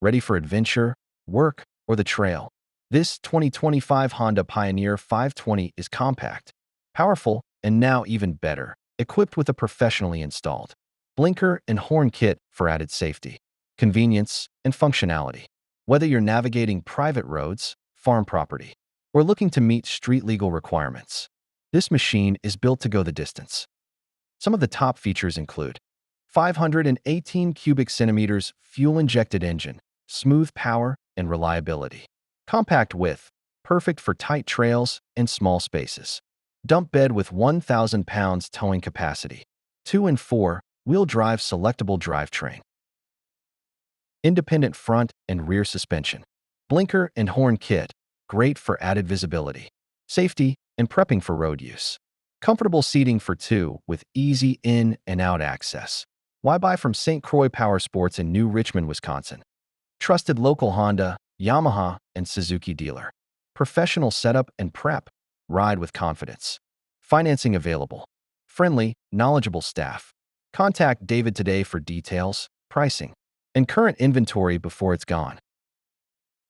Ready for adventure, work, or the trail? This 2025 Honda Pioneer 520 is compact, powerful, and now even better, equipped with a professionally installed blinker and horn kit for added safety, convenience, and functionality. Whether you're navigating private roads, farm property, or looking to meet street-legal requirements, this machine is built to go the distance. Some of the top features include 518 cubic centimeters fuel-injected engine, smooth power and reliability. Compact width, perfect for tight trails and small spaces. Dump bed with 1,000 pounds towing capacity. 2 and 4-wheel drive selectable drivetrain. Independent front and rear suspension. Blinker and horn kit, great for added visibility, safety, and prepping for road use. Comfortable seating for two with easy in and out access. Why buy from St. Croix Power Sports in New Richmond, Wisconsin? Trusted local Honda, Yamaha, and Suzuki dealer. Professional setup and prep. Ride with confidence. Financing available. Friendly, knowledgeable staff. Contact David today for details, pricing, and current inventory before it's gone.